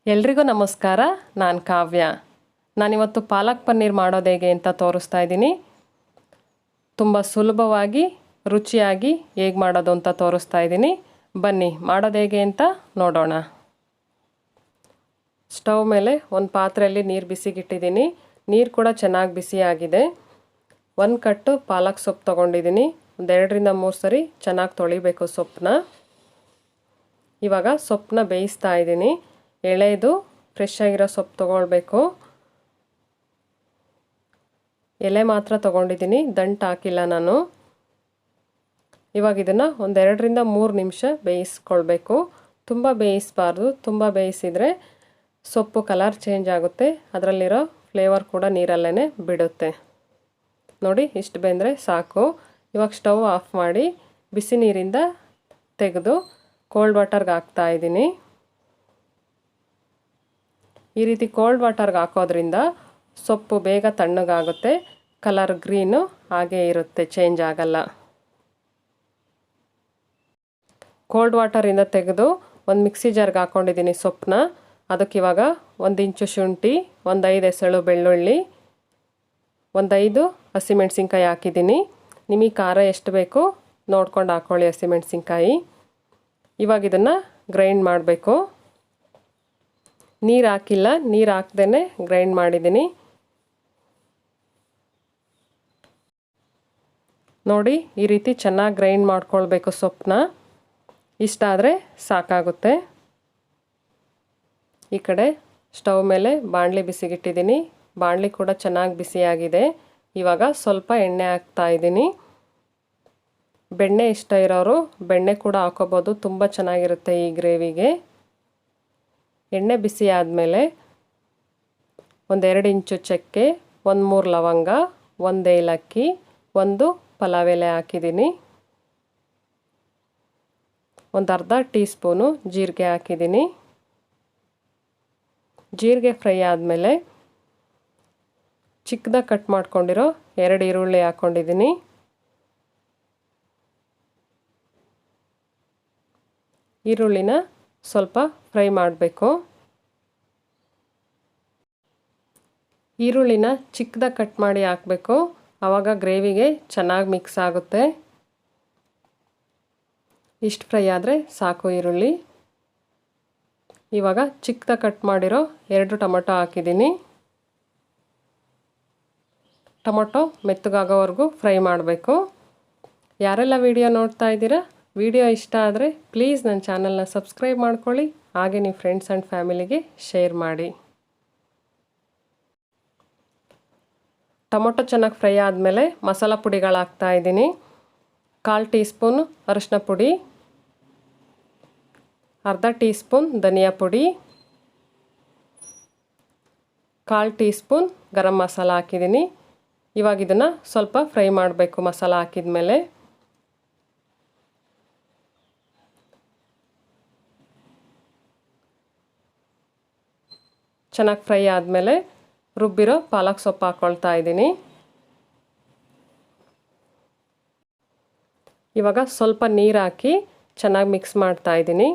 ಎಲ್ರಿಗೂ ನಮಸ್ಕಾರ. ನಾನು ಕಾವ್ಯ. ನಾನಿವತ್ತು ಪಾಲಕ್ ಪನ್ನೀರ್ ಮಾಡೋದು ಹೇಗೆ ಅಂತ ತೋರಿಸ್ತಾ ಇದ್ದೀನಿ. ತುಂಬ ಸುಲಭವಾಗಿ ರುಚಿಯಾಗಿ ಹೇಗೆ ಮಾಡೋದು ಅಂತ ತೋರಿಸ್ತಾ ಇದ್ದೀನಿ. ಬನ್ನಿ ಮಾಡೋದು ಹೇಗೆ ಅಂತ ನೋಡೋಣ. ಸ್ಟವ್ ಮೇಲೆ ಒಂದು ಪಾತ್ರೆಯಲ್ಲಿ ನೀರು ಬಿಸಿಗಿಟ್ಟಿದ್ದೀನಿ. ನೀರು ಕೂಡ ಚೆನ್ನಾಗಿ ಬಿಸಿಯಾಗಿದೆ. 1 ಕಟ್ಟು ಪಾಲಕ್ ಸೊಪ್ಪು ತೊಗೊಂಡಿದ್ದೀನಿ. 2 ರಿಂದ 3 ಸರಿ ಚೆನ್ನಾಗಿ ತೊಳಿಬೇಕು ಸೊಪ್ಪನ್ನ. ಇವಾಗ ಸೊಪ್ಪನ್ನ ಬೇಯಿಸ್ತಾ ಇದ್ದೀನಿ. ಎಳೆದು ಫ್ರೆಶ್ ಆಗಿರೋ ಸೊಪ್ಪು ತೊಗೊಳ್ಬೇಕು. ಎಲೆ ಮಾತ್ರ ತೊಗೊಂಡಿದ್ದೀನಿ, ದಂಟು ಹಾಕಿಲ್ಲ ನಾನು. ಇವಾಗ ಇದನ್ನು 1 ರಿಂದ 3 ನಿಮಿಷ ಬೇಯಿಸ್ಕೊಳ್ಬೇಕು. ತುಂಬ ಬೇಯಿಸಬಾರ್ದು. ತುಂಬ ಬೇಯಿಸಿದರೆ ಸೊಪ್ಪು ಕಲರ್ ಚೇಂಜ್ ಆಗುತ್ತೆ, ಅದರಲ್ಲಿರೋ ಫ್ಲೇವರ್ ಕೂಡ ನೀರಲ್ಲೇ ಬಿಡುತ್ತೆ. ನೋಡಿ, ಇಷ್ಟು ಬೆಂದರೆ ಸಾಕು. ಇವಾಗ ಸ್ಟವ್ ಆಫ್ ಮಾಡಿ ಬಿಸಿ ನೀರಿಂದ ತೆಗೆದು ಕೋಲ್ಡ್ ವಾಟರ್ಗೆ ಹಾಕ್ತಾ ಇದ್ದೀನಿ. ಈ ರೀತಿ ಕೋಲ್ಡ್ ವಾಟರ್ಗೆ ಹಾಕೋದ್ರಿಂದ ಸೊಪ್ಪು ಬೇಗ ತಣ್ಣಗಾಗುತ್ತೆ. ಕಲರ್ ಗ್ರೀನು ಹಾಗೇ ಇರುತ್ತೆ, ಚೇಂಜ್ ಆಗಲ್ಲ. ಕೋಲ್ಡ್ ವಾಟರಿಂದ ತೆಗೆದು ಒಂದು ಮಿಕ್ಸಿ ಜಾರ್ಗೆ ಹಾಕ್ಕೊಂಡಿದ್ದೀನಿ ಸೊಪ್ಪನ್ನ. ಅದಕ್ಕಿವಾಗ 1 ಇಂಚು ಶುಂಠಿ, 5 ಎಸಳು ಬೆಳ್ಳುಳ್ಳಿ, 5 ಹಸಿಮೆಣಸಿನ್ಕಾಯಿ ಹಾಕಿದ್ದೀನಿ. ನಿಮಗೆ ಖಾರ ಎಷ್ಟು ಬೇಕೋ ನೋಡ್ಕೊಂಡು ಹಾಕ್ಕೊಳ್ಳಿ ಹಸಿಮೆಣಸಿನ್ಕಾಯಿ. ಇವಾಗ ಇದನ್ನು ಗ್ರೈಂಡ್ ಮಾಡಬೇಕು. ನೀರು ಹಾಕಿಲ್ಲ, ನೀರು ಹಾಕ್ದೇ ಗ್ರೈಂಡ್ ಮಾಡಿದ್ದೀನಿ. ನೋಡಿ, ಈ ರೀತಿ ಚೆನ್ನಾಗಿ ಗ್ರೈಂಡ್ ಮಾಡ್ಕೊಳ್ಬೇಕು ಸೊಪ್ಪನ್ನ. ಇಷ್ಟಾದರೆ ಸಾಕಾಗುತ್ತೆ. ಈ ಕಡೆ ಸ್ಟವ್ ಮೇಲೆ ಬಾಣಲಿ ಬಿಸಿಗಿಟ್ಟಿದ್ದೀನಿ. ಬಾಣಲಿ ಕೂಡ ಚೆನ್ನಾಗಿ ಬಿಸಿಯಾಗಿದೆ. ಇವಾಗ ಸ್ವಲ್ಪ ಎಣ್ಣೆ ಹಾಕ್ತಾ ಇದ್ದೀನಿ. ಬೆಣ್ಣೆ ಇಷ್ಟ ಇರೋರು ಬೆಣ್ಣೆ ಕೂಡ ಹಾಕೋಬೋದು, ತುಂಬ ಚೆನ್ನಾಗಿರುತ್ತೆ ಈ ಗ್ರೇವಿಗೆ. ಎಣ್ಣೆ ಬಿಸಿ ಆದಮೇಲೆ 1-2 ಇಂಚು ಚಕ್ಕೆ, 1-3 ಲವಂಗ, 1 ಏಲಕ್ಕಿ, 1 ಪಲಾವ್ ಎಲೆ ಹಾಕಿದ್ದೀನಿ. 1/2 ಟೀ ಸ್ಪೂನು ಜೀರಿಗೆ ಹಾಕಿದ್ದೀನಿ. ಜೀರಿಗೆ ಫ್ರೈ ಆದಮೇಲೆ ಚಿಕ್ಕದಾಗಿ ಕಟ್ ಮಾಡ್ಕೊಂಡಿರೋ 2 ಈರುಳ್ಳಿ ಹಾಕ್ಕೊಂಡಿದ್ದೀನಿ. ಈರುಳ್ಳಿನ ಸ್ವಲ್ಪ ಫ್ರೈ ಮಾಡಬೇಕು. ಈರುಳ್ಳಿನ ಚಿಕ್ಕದಾಗಿ ಕಟ್ ಮಾಡಿ ಹಾಕಬೇಕು, ಆವಾಗ ಗ್ರೇವಿಗೆ ಚೆನ್ನಾಗಿ ಮಿಕ್ಸ್ ಆಗುತ್ತೆ. ಇಷ್ಟು ಫ್ರೈ ಆದರೆ ಸಾಕು ಈರುಳ್ಳಿ. ಇವಾಗ ಚಿಕ್ಕದಾಗಿ ಕಟ್ ಮಾಡಿರೋ 2 ಟೊಮೊಟೊ ಹಾಕಿದ್ದೀನಿ. ಟೊಮೊಟೊ ಮೆತ್ತಗಾಗೋವರೆಗೂ ಫ್ರೈ ಮಾಡಬೇಕು. ಯಾರೆಲ್ಲ ವಿಡಿಯೋ ನೋಡ್ತಾ ಇದ್ದೀರಾ, ವಿಡಿಯೋ ಇಷ್ಟ ಆದರೆ ಪ್ಲೀಸ್ ನನ್ನ ಚಾನಲ್ನ ಸಬ್ಸ್ಕ್ರೈಬ್ ಮಾಡ್ಕೊಳ್ಳಿ. ಹಾಗೆ ನಿಮ್ಮ ಫ್ರೆಂಡ್ಸ್ ಆ್ಯಂಡ್ ಫ್ಯಾಮಿಲಿಗೆ ಶೇರ್ ಮಾಡಿ. ಟೊಮೊಟೊ ಚೆನ್ನಾಗಿ ಫ್ರೈ ಆದಮೇಲೆ ಮಸಾಲ ಪುಡಿಗಳು ಹಾಕ್ತಾ ಇದ್ದೀನಿ. 1/4 ಟೀ ಸ್ಪೂನ್ ಅರಿಶಿನ ಪುಡಿ, 1/2 ಟೀ ಸ್ಪೂನ್ ಧನಿಯಾ ಪುಡಿ, 1/4 ಟೀ ಸ್ಪೂನ್ ಗರಂ ಮಸಾಲ ಹಾಕಿದ್ದೀನಿ. ಇವಾಗ ಇದನ್ನು ಸ್ವಲ್ಪ ಫ್ರೈ ಮಾಡಬೇಕು. ಮಸಾಲ ಹಾಕಿದ ಮೇಲೆ ಚೆನ್ನಾಗಿ ಫ್ರೈ ಆದಮೇಲೆ ರುಬ್ಬಿರೋ ಪಾಲಕ್ ಸೊಪ್ಪು ಹಾಕ್ಕೊಳ್ತಾ ಇದ್ದೀನಿ. ಇವಾಗ ಸ್ವಲ್ಪ ನೀರು ಹಾಕಿ ಚೆನ್ನಾಗಿ ಮಿಕ್ಸ್ ಮಾಡ್ತಾ ಇದ್ದೀನಿ.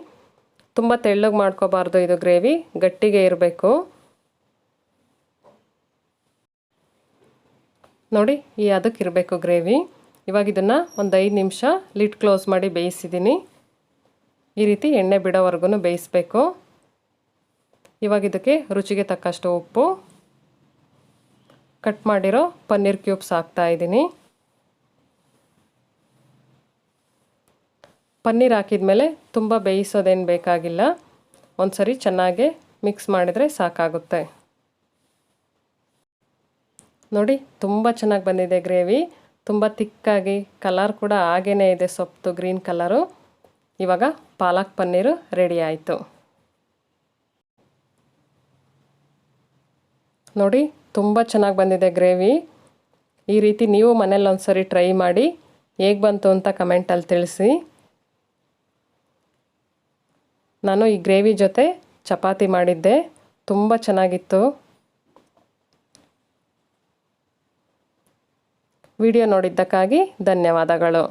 ತುಂಬ ತೆಳ್ಳಗೆ ಮಾಡ್ಕೋಬಾರ್ದು, ಇದು ಗ್ರೇವಿ ಗಟ್ಟಿಗೆ ಇರಬೇಕು. ನೋಡಿ, ಈ ಅದಕ್ಕೆ ಇರಬೇಕು ಗ್ರೇವಿ. ಇವಾಗ ಇದನ್ನು 5 ನಿಮಿಷ ಲಿಡ್ ಕ್ಲೋಸ್ ಮಾಡಿ ಬೇಯಿಸಿದ್ದೀನಿ. ಈ ರೀತಿ ಎಣ್ಣೆ ಬಿಡೋವರೆಗೂ ಬೇಯಿಸಬೇಕು. ಇವಾಗ ಇದಕ್ಕೆ ರುಚಿಗೆ ತಕ್ಕಷ್ಟು ಉಪ್ಪು, ಕಟ್ ಮಾಡಿರೋ ಪನ್ನೀರ್ ಕ್ಯೂಬ್ಸ್ ಹಾಕ್ತಾ ಇದ್ದೀನಿ. ಪನ್ನೀರ್ ಹಾಕಿದ ಮೇಲೆ ತುಂಬ ಬೇಯಿಸೋದೇನು ಬೇಕಾಗಿಲ್ಲ. ಒಂದು ಸರಿ ಚೆನ್ನಾಗಿ ಮಿಕ್ಸ್ ಮಾಡಿದರೆ ಸಾಕಾಗುತ್ತೆ. ನೋಡಿ, ತುಂಬ ಚೆನ್ನಾಗಿ ಬಂದಿದೆ ಗ್ರೇವಿ. ತುಂಬ ತಿಕ್ಕಾಗಿ, ಕಲರ್ ಕೂಡ ಹಾಗೇ ಇದೆ, ಸೊಪ್ಪು ಗ್ರೀನ್ ಕಲರು. ಇವಾಗ ಪಾಲಕ್ ಪನ್ನೀರು ರೆಡಿ ಆಯಿತು. ನೋಡಿ, ತುಂಬ ಚೆನ್ನಾಗಿ ಬಂದಿದೆ ಗ್ರೇವಿ. ಈ ರೀತಿ ನೀವು ಮನೇಲಿ ಒಂದು ಸರಿ ಟ್ರೈ ಮಾಡಿ ಹೇಗೆ ಬಂತು ಅಂತ ಕಮೆಂಟಲ್ಲಿ ತಿಳಿಸಿ. ನಾನು ಈ ಗ್ರೇವಿ ಜೊತೆ ಚಪಾತಿ ಮಾಡಿದ್ದೆ, ತುಂಬ ಚೆನ್ನಾಗಿತ್ತು. ವಿಡಿಯೋ ನೋಡಿದ್ದಕ್ಕಾಗಿ ಧನ್ಯವಾದಗಳು.